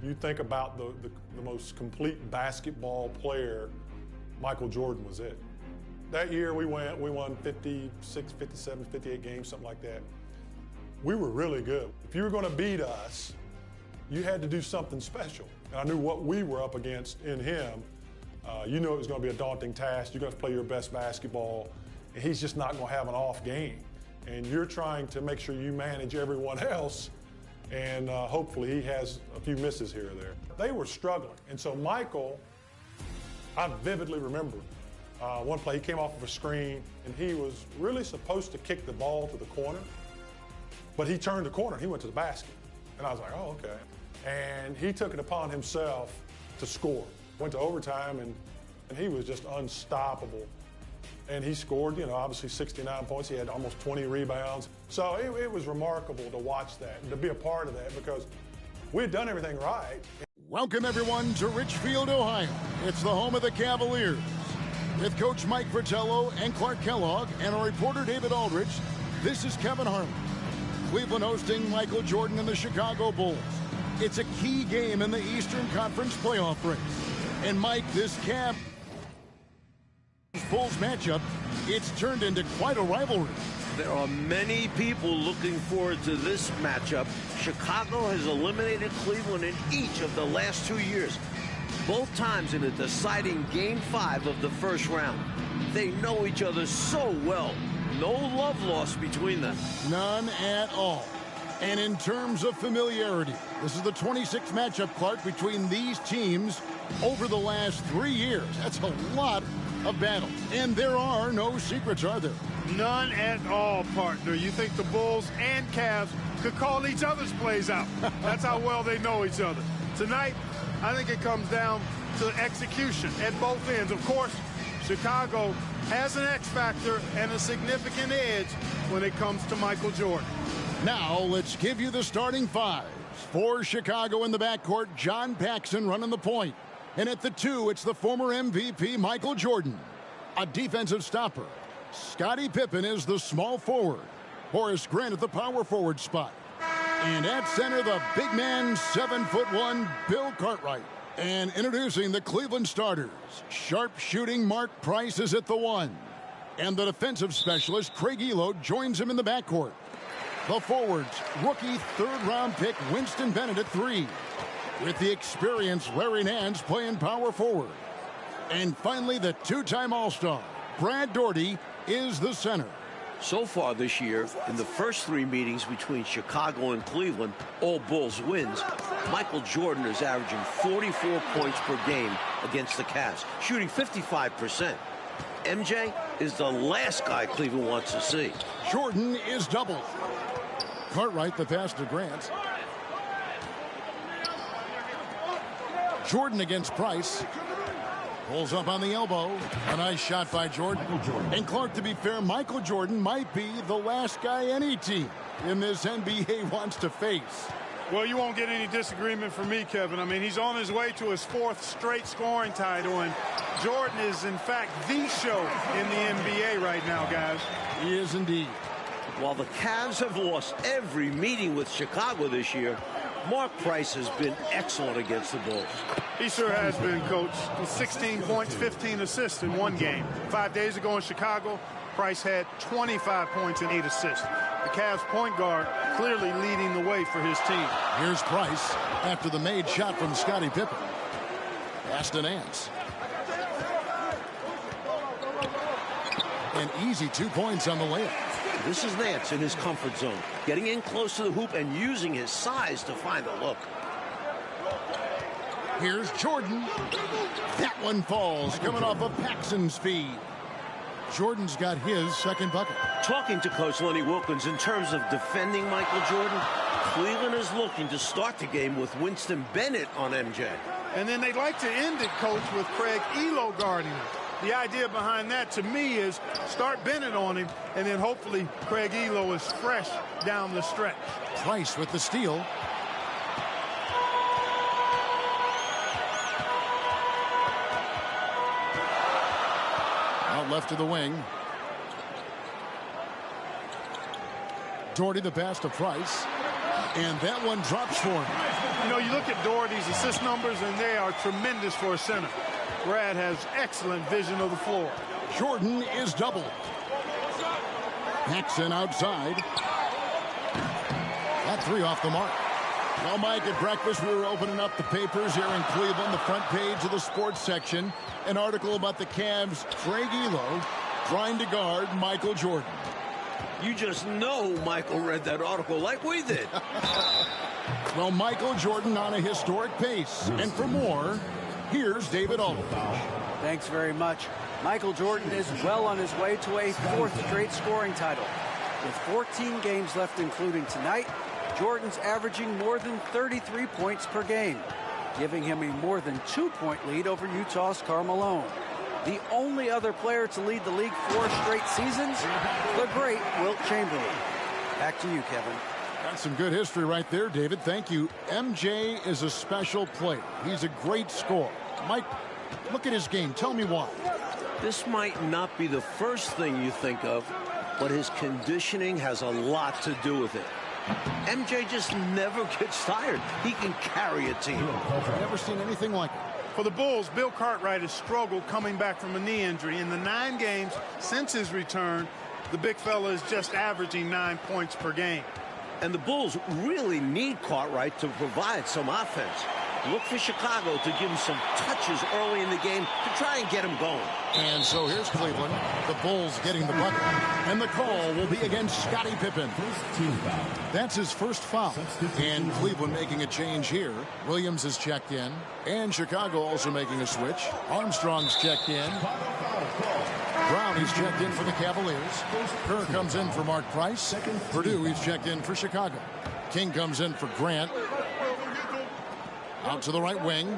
You think about the most complete basketball player, Michael Jordan was it. That year we won 56, 57, 58 games, something like that. We were really good. If you were going to beat us, you had to do something special. And I knew what we were up against in him. You knew it was going to be a daunting task. You're going to play your best basketball, and he's just not going to have an off game. And you're trying to make sure you manage everyone else, and hopefully he has a few misses here or there. They were struggling, and so Michael, I vividly remember one play, he came off of a screen, and he was really supposed to kick the ball to the corner, but he turned the corner, he went to the basket. And I was like, oh, okay. And he took it upon himself to score. Went to overtime, and he was just unstoppable. And he scored, obviously 69 points. He had almost 20 rebounds. So it was remarkable to watch that and to be a part of that because we had done everything right. Welcome, everyone, to Richfield, Ohio. It's the home of the Cavaliers. With Coach Mike Fratello and Clark Kellogg and our reporter David Aldridge, this is Kevin Harlan. Cleveland hosting Michael Jordan and the Chicago Bulls. It's a key game in the Eastern Conference playoff race. And Mike, this Bulls matchup, it's turned into quite a rivalry. There are many people looking forward to this matchup. Chicago has eliminated Cleveland in each of the last 2 years, both times in a deciding Game 5 of the first round. They know each other so well. No love lost between them. None at all. And in terms of familiarity, this is the 26th matchup, Clark, between these teams over the last 3 years. That's a lot of battles. And there are no secrets, are there? None at all, partner. You think the Bulls and Cavs could call each other's plays out. That's how well they know each other. Tonight, I think it comes down to execution at both ends. Of course, Chicago has an X factor and a significant edge when it comes to Michael Jordan. Now, let's give you the starting fives. For Chicago in the backcourt, John Paxson running the point. And at the 2, it's the former MVP, Michael Jordan. A defensive stopper. Scottie Pippen is the small forward. Horace Grant at the power forward spot. And at center, the big man, 7'1", Bill Cartwright. And introducing the Cleveland starters, sharp-shooting Mark Price is at the 1. And the defensive specialist, Craig Ehlo, joins him in the backcourt. The forwards, rookie third-round pick Winston Bennett at 3. With the experienced Larry Nance playing power forward. And finally, the two-time All-Star, Brad Daugherty, is the center. So far this year, in the first 3 meetings between Chicago and Cleveland, all Bulls wins, Michael Jordan is averaging 44 points per game against the Cavs, shooting 55%. MJ is the last guy Cleveland wants to see. Jordan is doubled. Cartwright, the pass to Grant. Jordan against Price. Pulls up on the elbow. A nice shot by Jordan. And Clark, to be fair, Michael Jordan might be the last guy any team in this NBA wants to face. Well, you won't get any disagreement from me, Kevin. I mean, he's on his way to his 4th straight scoring title, and Jordan is, in fact, the show in the NBA right now, guys. He is indeed. While the Cavs have lost every meeting with Chicago this year, Mark Price has been excellent against the Bulls. He sure has been, Coach. 16 points, 15 assists in 1 game. 5 days ago in Chicago, Price had 25 points and 8 assists. The Cavs point guard clearly leading the way for his team. Here's Price after the made shot from Scottie Pippen. Pass to Nance. An easy 2 points on the layup. This is Nance in his comfort zone, getting in close to the hoop and using his size to find a look. Here's Jordan. That one falls, coming off of Paxson's feed. Jordan's got his second bucket. Talking to Coach Lenny Wilkins in terms of defending Michael Jordan, Cleveland is looking to start the game with Winston Bennett on MJ. And then they'd like to end it, Coach, with Craig Ehlo guarding him. The idea behind that, to me, is start Bennett on him, and then hopefully Craig Ehlo is fresh down the stretch. Price with the steal. Out left to the wing. Daugherty the pass to Price. And that one drops for him. You know, you look at Doherty's assist numbers, and they are tremendous for a center. Brad has excellent vision of the floor. Jordan is doubled. Paxson outside. That three off the mark. Well, Mike, at breakfast, we were opening up the papers here in Cleveland, the front page of the sports section. An article about the Cavs' Craig Ehlo trying to guard Michael Jordan. You just know Michael read that article like we did. Well, Michael Jordan on a historic pace. And for more, here's David Aldridge. Thanks very much. Michael Jordan is well on his way to a fourth straight scoring title. With 14 games left, including tonight, Jordan's averaging more than 33 points per game, giving him a more than 2-point lead over Utah's Karl Malone. The only other player to lead the league 4 straight seasons, the great Wilt Chamberlain. Back to you, Kevin. That's some good history right there, David. Thank you. MJ is a special player. He's a great scorer. Mike, look at his game. Tell me why. This might not be the first thing you think of, but his conditioning has a lot to do with it. MJ just never gets tired. He can carry a team. Never seen anything like it. For the Bulls, Bill Cartwright has struggled coming back from a knee injury. In the 9 games since his return, the big fella is just averaging 9 points per game. And the Bulls really need Cartwright to provide some offense. Look for Chicago to give him some touches early in the game to try and get him going. And so here's Cleveland. The Bulls getting the bucket. And the call will be against Scottie Pippen. That's his first foul. And Cleveland making a change here. Williams is checked in. And Chicago also making a switch. Armstrong's checked in. Brown, he's checked in for the Cavaliers. Kerr comes in for Mark Price. Purdue, he's checked in for Chicago. King comes in for Grant. Out to the right wing.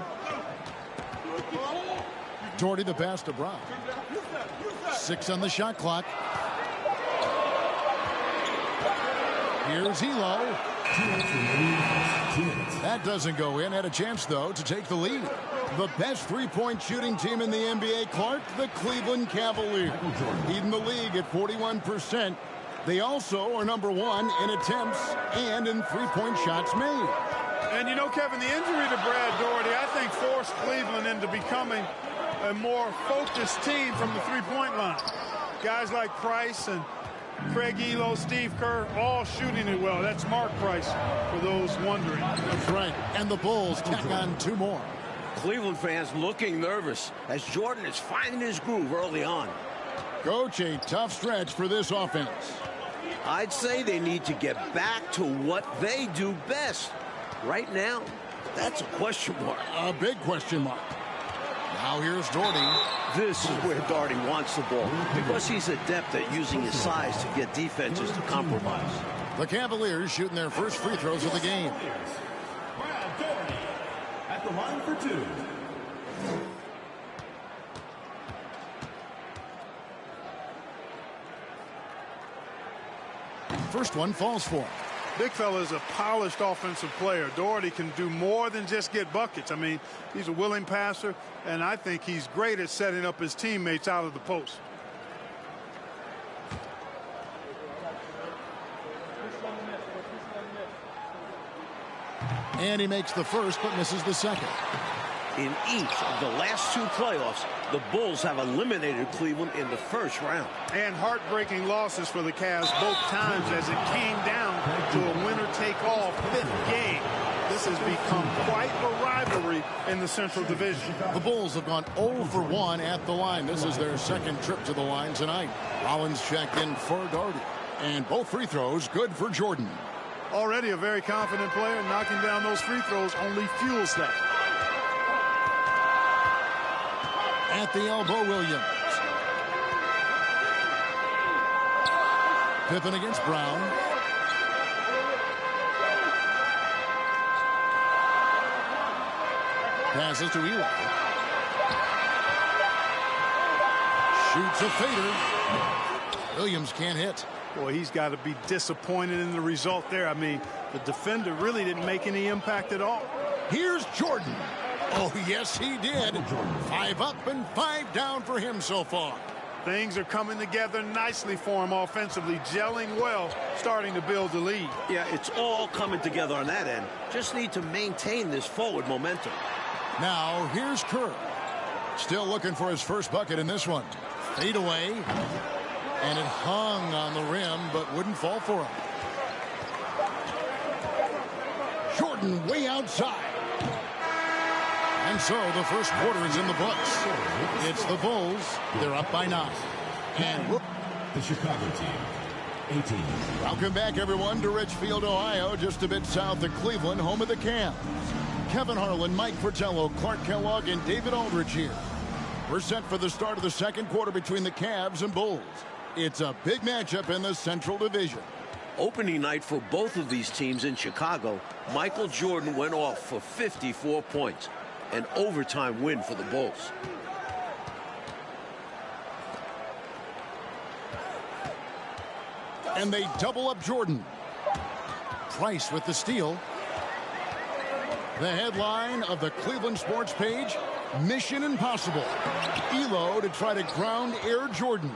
Doherty the pass to Brown. 6 on the shot clock. Here's Ehlo. That doesn't go in. Had a chance, though, to take the lead. The best three-point shooting team in the NBA, Clark, the Cleveland Cavaliers. Leading the league at 41%. They also are number 1 in attempts and in three-point shots made. And you know, Kevin, the injury to Brad Doherty, I think, forced Cleveland into becoming a more focused team from the three-point line. Guys like Price and Craig Ehlo, Steve Kerr, all shooting it well. That's Mark Price, for those wondering. That's right. And the Bulls tack on 2 more. Cleveland fans looking nervous as Jordan is finding his groove early on. Coach, a tough stretch for this offense. I'd say they need to get back to what they do best. Right now, that's a question mark. A big question mark. Now here's Doherty. This is where Doherty wants the ball because he's adept at using his size to get defenses to compromise. The Cavaliers shooting their first free throws of the game. Brad Doherty at the line for 2. First one falls for him. Big fella is a polished offensive player. Doherty can do more than just get buckets. I mean, he's a willing passer, and I think he's great at setting up his teammates out of the post. And he makes the first but misses the second. In each of the last 2 playoffs, the Bulls have eliminated Cleveland in the first round. And heartbreaking losses for the Cavs both times as it came down to a winner-take-all 5th game. This has become quite a rivalry in the Central Division. The Bulls have gone 0 for 1 at the line. This is their second trip to the line tonight. Rollins checked in for Doherty. And both free throws good for Jordan. Already a very confident player. Knocking down those free throws only fuels that. At the elbow, Williams. Pippen against Brown. Passes to Ehlo. Shoots a fader. Williams can't hit. Boy, he's got to be disappointed in the result there. I mean, the defender really didn't make any impact at all. Here's Jordan. Oh, yes, he did. 5 up and 5 down for him so far. Things are coming together nicely for him offensively, gelling well, starting to build the lead. Yeah, it's all coming together on that end. Just need to maintain this forward momentum. Now, here's Kerr. Still looking for his first bucket in this one. Fade away. And it hung on the rim, but wouldn't fall for him. Jordan way outside. And so the first quarter is in the books. It's the Bulls. They're up by 9. And the Chicago team, 18. Welcome back, everyone, to Richfield, Ohio, just a bit south of Cleveland, home of the Cavs. Kevin Harlan, Mike Fratello, Clark Kellogg, and David Aldridge here. We're set for the start of the second quarter between the Cavs and Bulls. It's a big matchup in the Central Division. Opening night for both of these teams in Chicago, Michael Jordan went off for 54 points. An overtime win for the Bulls. And they double up Jordan. Price with the steal. The headline of the Cleveland Sports page, Mission Impossible. Elo to try to ground Air Jordan.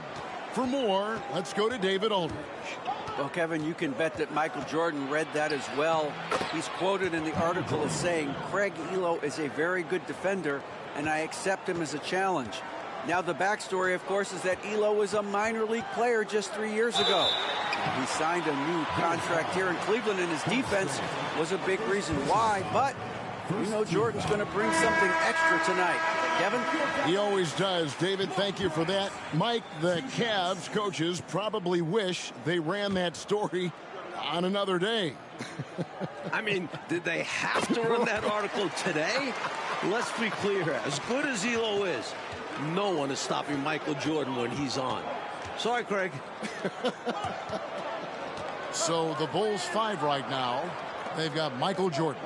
For more, let's go to David Aldridge. Well, Kevin, you can bet that Michael Jordan read that as well. He's quoted in the article as saying, Craig Elo is a very good defender, and I accept him as a challenge. Now, the backstory, of course, is that Elo was a minor league player just 3 years ago. He signed a new contract here in Cleveland, and his defense was a big reason why. But we know Jordan's going to bring something extra tonight. Kevin? He always does. David, thank you for that. Mike, the Cavs coaches probably wish they ran that story on another day. I mean, did they have to run that article today? Let's be clear. As good as Elo is, no one is stopping Michael Jordan when he's on. Sorry, Craig. So the Bulls 5 right now. They've got Michael Jordan.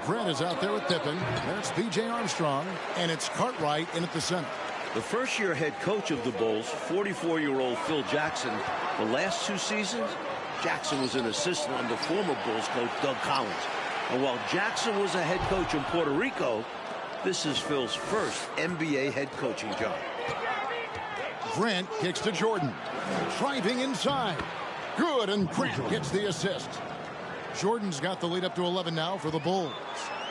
Grant is out there with Pippen. There's P.J. Armstrong. And it's Cartwright in at the center. The first-year head coach of the Bulls, 44-year-old Phil Jackson. The last 2 seasons, Jackson was an assistant under former Bulls coach Doug Collins. And while Jackson was a head coach in Puerto Rico, this is Phil's first NBA head coaching job. Grant kicks to Jordan. Driving inside. Good, and Grant gets the assist. Jordan's got the lead up to 11 now for the Bulls.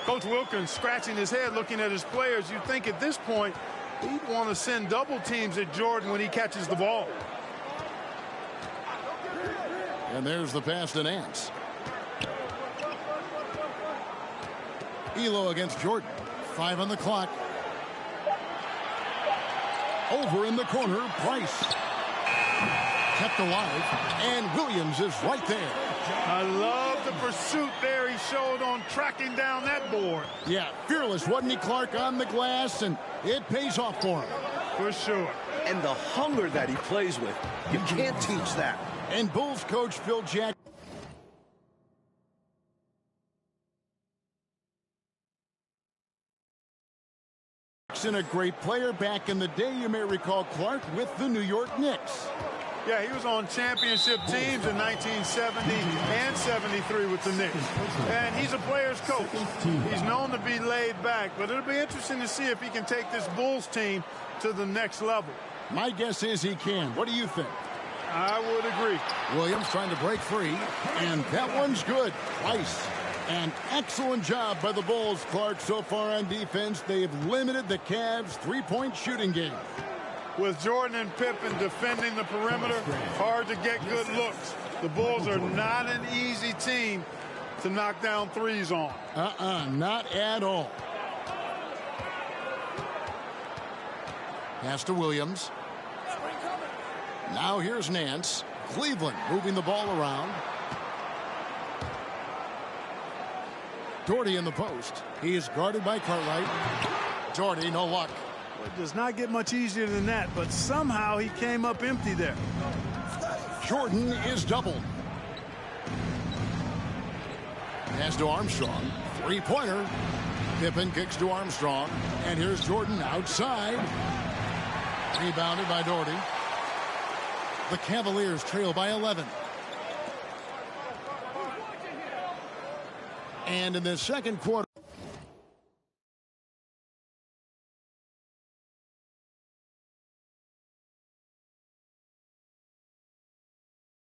Coach Wilkins scratching his head looking at his players. You'd think at this point he'd want to send double teams at Jordan when he catches the ball. And there's the pass to Nance. Elo against Jordan. 5 on the clock. Over in the corner, Price. Kept alive, and Williams is right there. I love the pursuit there he showed on tracking down that board. Yeah, fearless, wasn't he, Clark, on the glass, and it pays off for him. For sure. And the hunger that he plays with, you can't teach that. And Bulls coach Phil Jackson, a great player back in the day, you may recall, Clark, with the New York Knicks. Yeah, he was on championship teams in 1970 and 73 with the Knicks. And he's a player's coach. He's known to be laid back, but it'll be interesting to see if he can take this Bulls team to the next level. My guess is he can. What do you think? I would agree. Williams trying to break free, and that one's good. Twice. An excellent job by the Bulls, Clark, so far on defense. They've limited the Cavs' three-point shooting game. With Jordan and Pippen defending the perimeter, hard to get good looks. The Bulls are not an easy team to knock down threes on. Not at all. Pass to Williams. Now here's Nance. Cleveland moving the ball around. Doherty in the post. He is guarded by Cartwright. Doherty, no luck. It does not get much easier than that, but somehow he came up empty there. Jordan is doubled. Pass to Armstrong. Three-pointer. Pippen kicks to Armstrong. And here's Jordan outside. Rebounded by Doherty. The Cavaliers trail by 11. And in the second quarter,